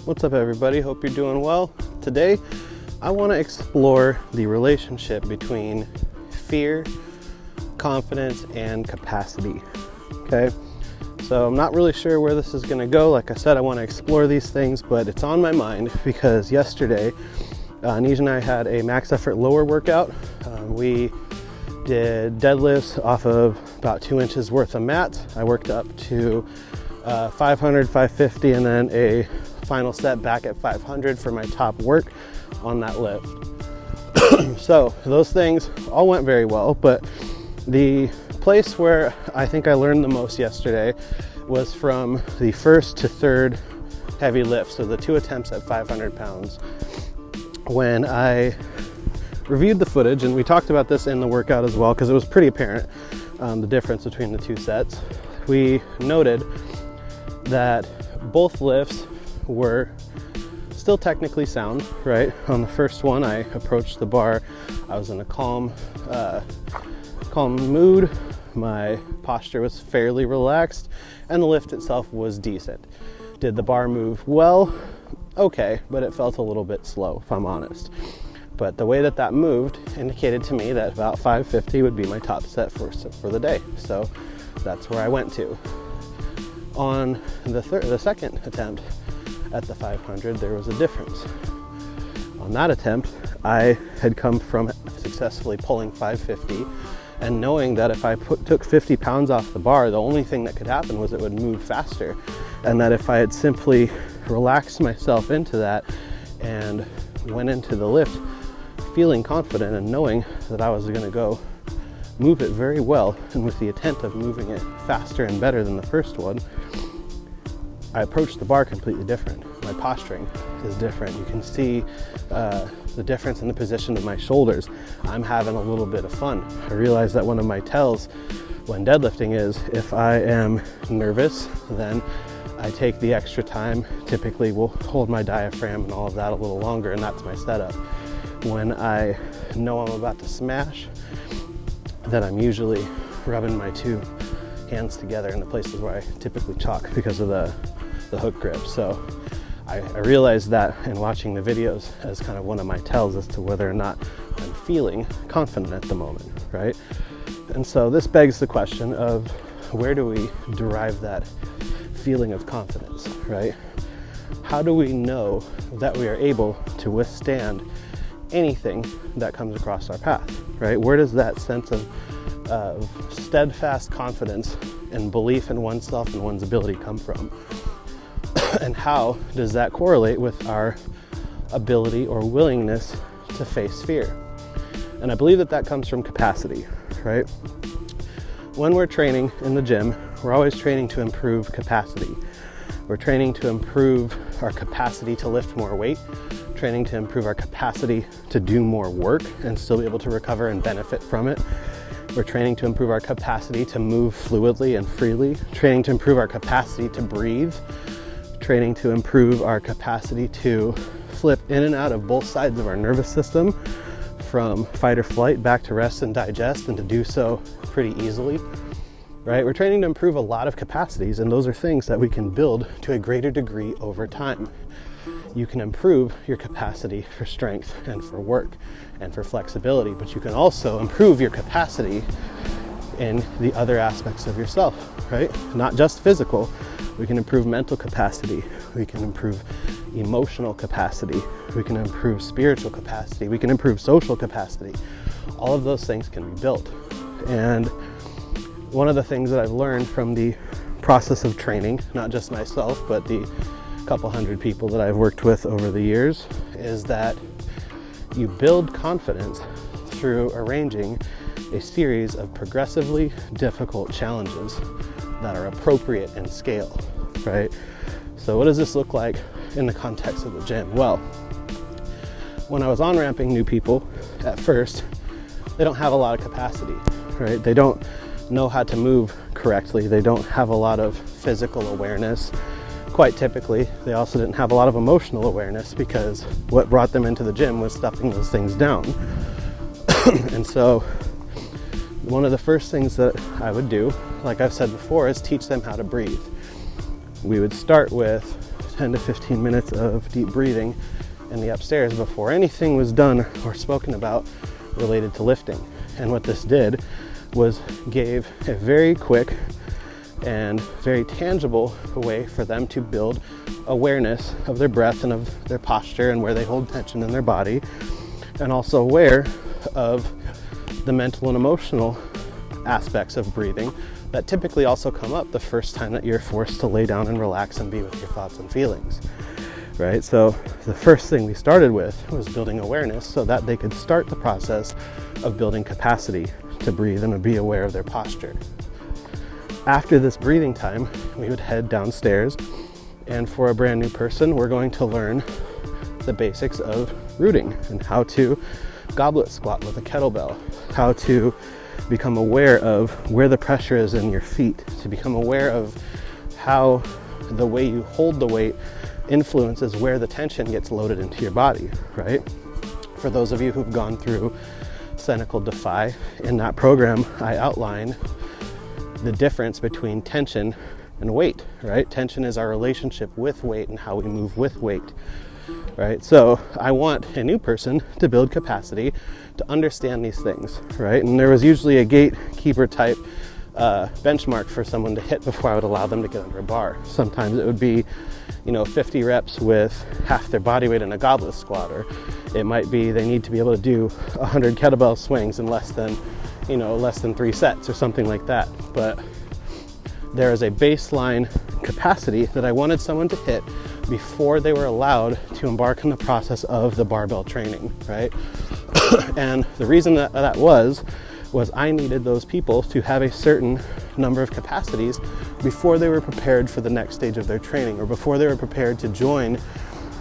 What's up, everybody? Hope you're doing well. Today I want to explore the relationship between fear, confidence, and capacity. Okay, so I'm not really sure where this is going to go. Like I said, I want to explore these things, but it's on my mind because yesterday Nisha and I had a max effort lower workout. We did deadlifts off of about 2 inches worth of mats. I worked up to 500, 550, and then a final set back at 500 for my top work on that lift. So those things all went very well, but the place where I think I learned the most yesterday was from the first to third heavy lift, so the 2 attempts at 500 pounds. When I reviewed the footage, and we talked about this in the workout as well because it was pretty apparent, the difference between the two sets, we noted that both lifts were still technically sound, right? On the first one, I approached the bar. I was in a calm mood. My posture was fairly relaxed, and the lift itself was decent. Did the bar move well? Okay, but it felt a little bit slow, if I'm honest. But the way that moved indicated to me that about 550 would be my top set for the day. So that's where I went to. On the second attempt at the 500, there was a difference. On that attempt, I had come from successfully pulling 550 and knowing that if I took 50 pounds off the bar, the only thing that could happen was it would move faster. And that if I had simply relaxed myself into that and went into the lift feeling confident and knowing that I was going to go move it very well and with the intent of moving it faster and better than the first one, I approached the bar completely different. My posturing is different. You can see the difference in the position of my shoulders. I'm having a little bit of fun. I realize that one of my tells when deadlifting is if I am nervous, then I take the extra time. Typically will hold my diaphragm and all of that a little longer, and that's my setup. When I know I'm about to smash, then I'm usually rubbing my two hands together in the places where I typically chalk because of the hook grip. So I realized that in watching the videos as kind of one of my tells as to whether or not I'm feeling confident at the moment, right? And so this begs the question of where do we derive that feeling of confidence, right? How do we know that we are able to withstand anything that comes across our path, right? Where does that sense of steadfast confidence and belief in oneself and one's ability come from? And how does that correlate with our ability or willingness to face fear? And I believe that comes from capacity, right? When we're training in the gym, we're always training to improve capacity. We're training to improve our capacity to lift more weight, training to improve our capacity to do more work and still be able to recover and benefit from it. We're training to improve our capacity to move fluidly and freely, training to improve our capacity to breathe, training to improve our capacity to flip in and out of both sides of our nervous system from fight or flight back to rest and digest, and to do so pretty easily, right? We're training to improve a lot of capacities, and those are things that we can build to a greater degree over time. You can improve your capacity for strength and for work and for flexibility, but you can also improve your capacity in the other aspects of yourself, right? Not just physical. We can improve mental capacity. We can improve emotional capacity. We can improve spiritual capacity. We can improve social capacity. All of those things can be built. And one of the things that I've learned from the process of training, not just myself, but the couple hundred people that I've worked with over the years, is that you build confidence through arranging a series of progressively difficult challenges that are appropriate in scale, right? So what does this look like in the context of the gym? Well, when I was on-ramping new people at first, they don't have a lot of capacity, right? They don't know how to move correctly. They don't have a lot of physical awareness. Quite typically, they also didn't have a lot of emotional awareness because what brought them into the gym was stuffing those things down. And so one of the first things that I would do, like I've said before, is teach them how to breathe. We would start with 10 to 15 minutes of deep breathing in the upstairs before anything was done or spoken about related to lifting. And what this did was gave a very quick and very tangible way for them to build awareness of their breath and of their posture and where they hold tension in their body, and also aware of the mental and emotional aspects of breathing that typically also come up the first time that you're forced to lay down and relax and be with your thoughts and feelings, right? So the first thing we started with was building awareness so that they could start the process of building capacity to breathe and to be aware of their posture. After this breathing time, we would head downstairs, and for a brand new person, we're going to learn the basics of rooting and how to goblet squat with a kettlebell, how to become aware of where the pressure is in your feet, to become aware of how the way you hold the weight influences where the tension gets loaded into your body, right? For those of you who've gone through Clinical Defy, in that program, I outline the difference between tension and weight, right? Tension is our relationship with weight and how we move with weight, right? So I want a new person to build capacity to understand these things, right? And there was usually a gatekeeper type benchmark for someone to hit before I would allow them to get under a bar. Sometimes it would be, 50 reps with half their body weight in a goblet squat, or it might be they need to be able to do 100 kettlebell swings in less than 3 sets or something like that. But there is a baseline capacity that I wanted someone to hit before they were allowed to embark on the process of the barbell training, right? And the reason that was I needed those people to have a certain number of capacities before they were prepared for the next stage of their training, or before they were prepared to join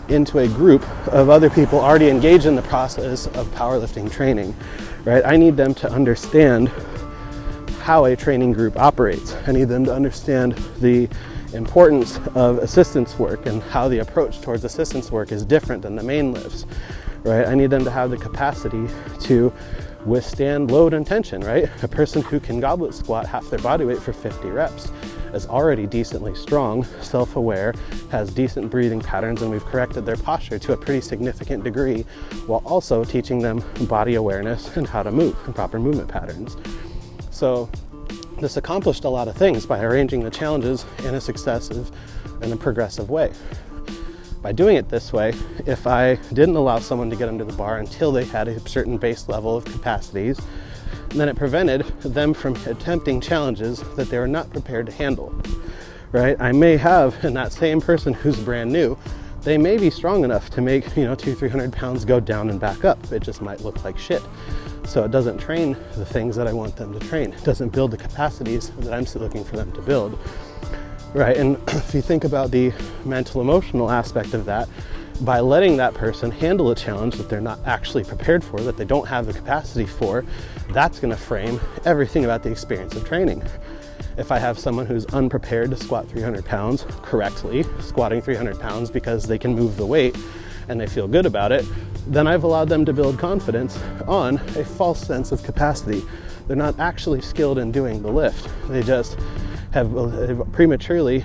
into a group of other people already engaged in the process of powerlifting training, right? I need them to understand how a training group operates. I need them to understand the importance of assistance work and how the approach towards assistance work is different than the main lifts, right? I need them to have the capacity to withstand load and tension, right? A person who can goblet squat half their body weight for 50 reps is already decently strong, self-aware, has decent breathing patterns, and we've corrected their posture to a pretty significant degree while also teaching them body awareness and how to move and proper movement patterns. So this accomplished a lot of things by arranging the challenges in a successive and a progressive way. By doing it this way, if I didn't allow someone to get under the bar until they had a certain base level of capacities, then it prevented them from attempting challenges that they were not prepared to handle, right? I may have, in that same person who's brand new, they may be strong enough to make, 200-300 pounds go down and back up. It just might look like shit. So it doesn't train the things that I want them to train. It doesn't build the capacities that I'm still looking for them to build. Right, and if you think about the mental emotional aspect of that, by letting that person handle a challenge that they're not actually prepared for, that they don't have the capacity for, that's going to frame everything about the experience of training. If I have someone who's unprepared to squat 300 pounds correctly, squatting 300 pounds because they can move the weight and they feel good about it, then I've allowed them to build confidence on a false sense of capacity. They're not actually skilled in doing the lift. They just have prematurely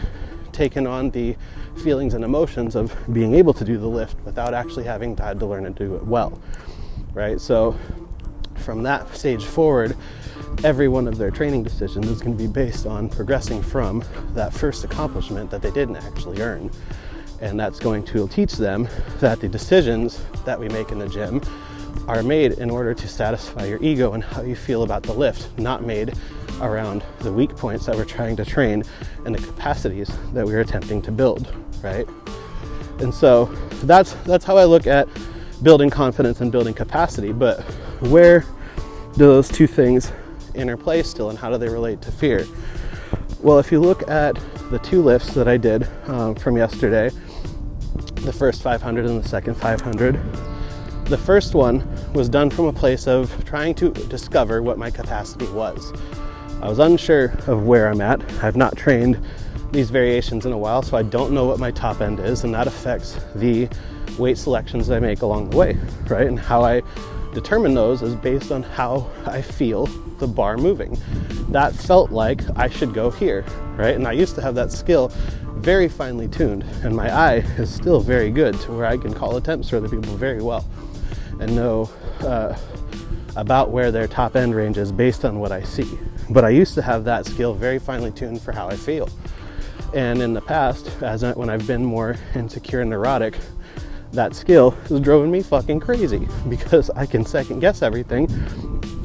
taken on the feelings and emotions of being able to do the lift without actually having had to learn to do it well, right? So from that stage forward, every one of their training decisions is going to be based on progressing from that first accomplishment that they didn't actually earn. And that's going to teach them that the decisions that we make in the gym are made in order to satisfy your ego and how you feel about the lift, not made around the weak points that we're trying to train and the capacities that we're attempting to build, right? And so that's how I look at building confidence and building capacity. But where do those two things interplay still, and how do they relate to fear? Well, if you look at the two lifts that I did from yesterday, the first 500 and the second 500, the first one was done from a place of trying to discover what my capacity was. I was unsure of where I'm at. I've not trained these variations in a while, so I don't know what my top end is, and that affects the weight selections I make along the way, right? And how I determine those is based on how I feel the bar moving. That felt like I should go here, right? And I used to have that skill very finely tuned, and my eye is still very good to where I can call attempts for other people very well and know about where their top end range is based on what I see. But I used to have that skill very finely tuned for how I feel. And in the past, when I've been more insecure and neurotic, that skill has driven me fucking crazy because I can second guess everything.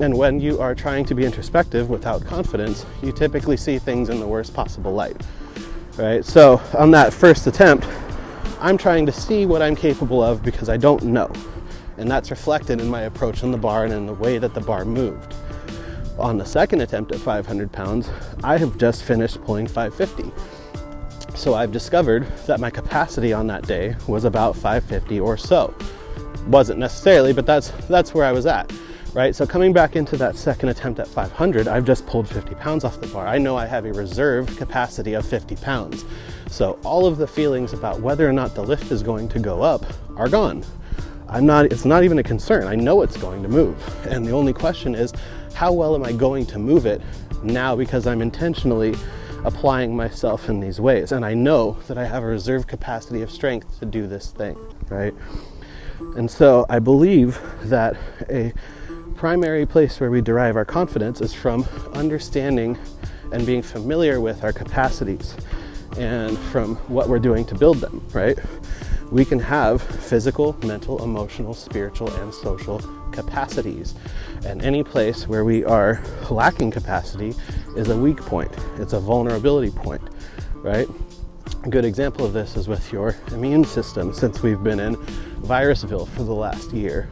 And when you are trying to be introspective without confidence, you typically see things in the worst possible light, right? So on that first attempt, I'm trying to see what I'm capable of because I don't know. And that's reflected in my approach on the bar and in the way that the bar moved. On the second attempt at 500 pounds, I have just finished pulling 550. So I've discovered that my capacity on that day was about 550 or so. Wasn't necessarily, but that's where I was at, right? So coming back into that second attempt at 500, I've just pulled 50 pounds off the bar. I know I have a reserve capacity of 50 pounds. So all of the feelings about whether or not the lift is going to go up are gone. It's not even a concern. I know it's going to move. And the only question is, how well am I going to move it now because I'm intentionally applying myself in these ways? And I know that I have a reserve capacity of strength to do this thing, right? And so I believe that a primary place where we derive our confidence is from understanding and being familiar with our capacities and from what we're doing to build them, right? We can have physical, mental, emotional, spiritual, and social capacities. And any place where we are lacking capacity is a weak point. It's a vulnerability point, right? A good example of this is with your immune system, since we've been in Virusville for the last year.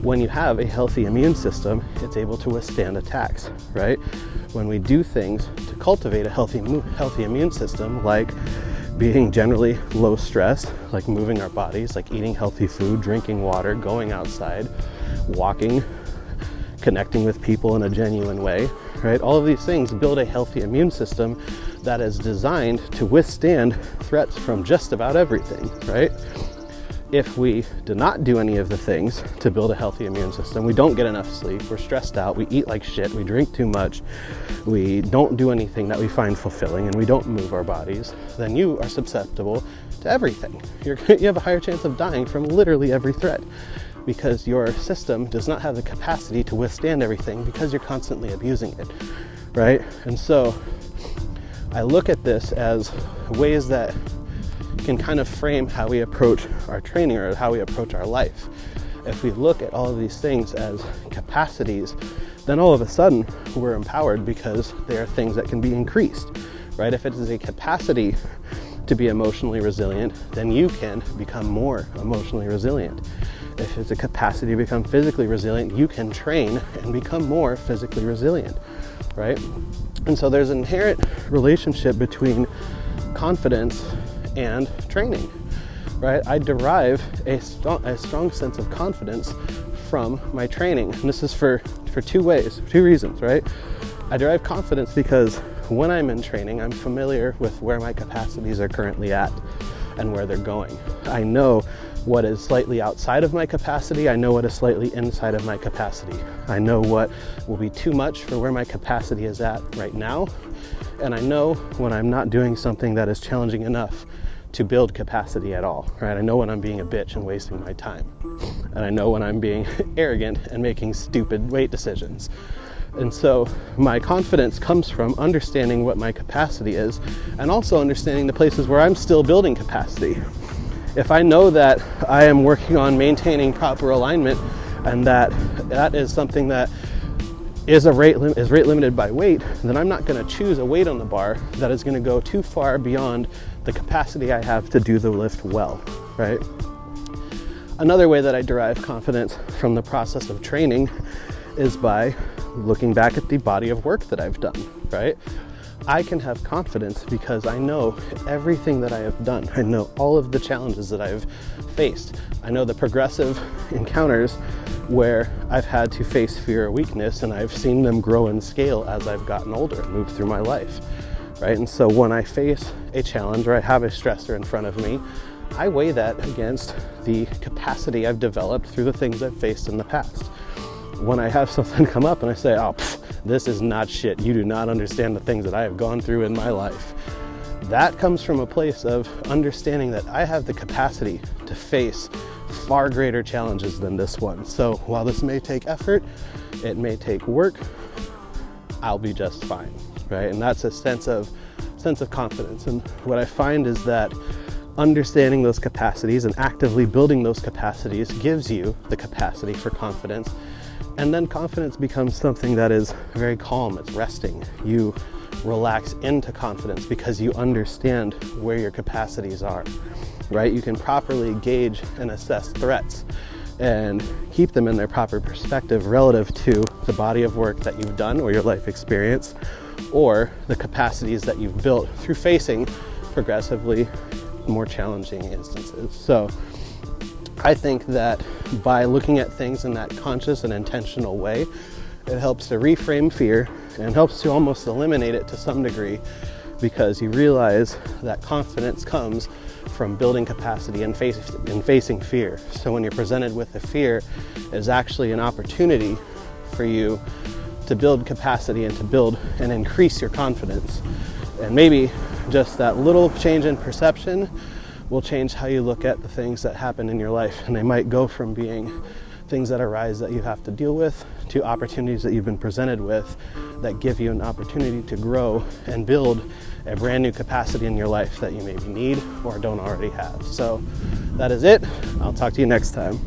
When you have a healthy immune system, it's able to withstand attacks, right? When we do things to cultivate a healthy immune system, like being generally low stress, like moving our bodies, like eating healthy food, drinking water, going outside, walking, connecting with people in a genuine way, right? All of these things build a healthy immune system that is designed to withstand threats from just about everything, right? If we do not do any of the things to build a healthy immune system, we don't get enough sleep, we're stressed out, we eat like shit, we drink too much, we don't do anything that we find fulfilling, and we don't move our bodies, then you are susceptible to everything. You have a higher chance of dying from literally every threat because your system does not have the capacity to withstand everything because you're constantly abusing it, right? And so I look at this as ways that can kind of frame how we approach our training or how we approach our life. If we look at all of these things as capacities, then all of a sudden we're empowered because they are things that can be increased, right? If it is a capacity to be emotionally resilient, then you can become more emotionally resilient. If it's a capacity to become physically resilient, you can train and become more physically resilient, right? And so there's an inherent relationship between confidence and training, right? I derive a strong sense of confidence from my training. And this is for two reasons, right? I derive confidence because when I'm in training, I'm familiar with where my capacities are currently at and where they're going. I know what is slightly outside of my capacity. I know what is slightly inside of my capacity. I know what will be too much for where my capacity is at right now. And I know when I'm not doing something that is challenging enough to build capacity at all, right? I know when I'm being a bitch and wasting my time. And I know when I'm being arrogant and making stupid weight decisions. And so my confidence comes from understanding what my capacity is and also understanding the places where I'm still building capacity. If I know that I am working on maintaining proper alignment and that is something that is rate limited by weight, then I'm not going to choose a weight on the bar that is going to go too far beyond the capacity I have to do the lift well, right? Another way that I derive confidence from the process of training is by looking back at the body of work that I've done, right? I can have confidence because I know everything that I have done. I know all of the challenges that I've faced. I know the progressive encounters where I've had to face fear or weakness, and I've seen them grow in scale as I've gotten older and moved through my life, right? And so when I face a challenge or I have a stressor in front of me, I weigh that against the capacity I've developed through the things I've faced in the past. When I have something come up and I say, oh, this is not shit, you do not understand the things that I have gone through in my life, that comes from a place of understanding that I have the capacity to face far greater challenges than this one. So while this may take effort, it may take work, I'll be just fine, right? And that's a sense of confidence. And what I find is that understanding those capacities and actively building those capacities gives you the capacity for confidence. And then confidence becomes something that is very calm, it's resting. You relax into confidence because you understand where your capacities are, right? You can properly gauge and assess threats and keep them in their proper perspective relative to the body of work that you've done or your life experience, or the capacities that you've built through facing progressively more challenging instances. So I think that by looking at things in that conscious and intentional way, it helps to reframe fear and helps to almost eliminate it to some degree, because you realize that confidence comes from building capacity and facing fear. So when you're presented with a fear, it's actually an opportunity for you to build capacity and to build and increase your confidence. And maybe just that little change in perception will change how you look at the things that happen in your life. And they might go from being things that arise that you have to deal with to opportunities that you've been presented with that give you an opportunity to grow and build a brand new capacity in your life that you maybe need or don't already have. So that is it. I'll talk to you next time.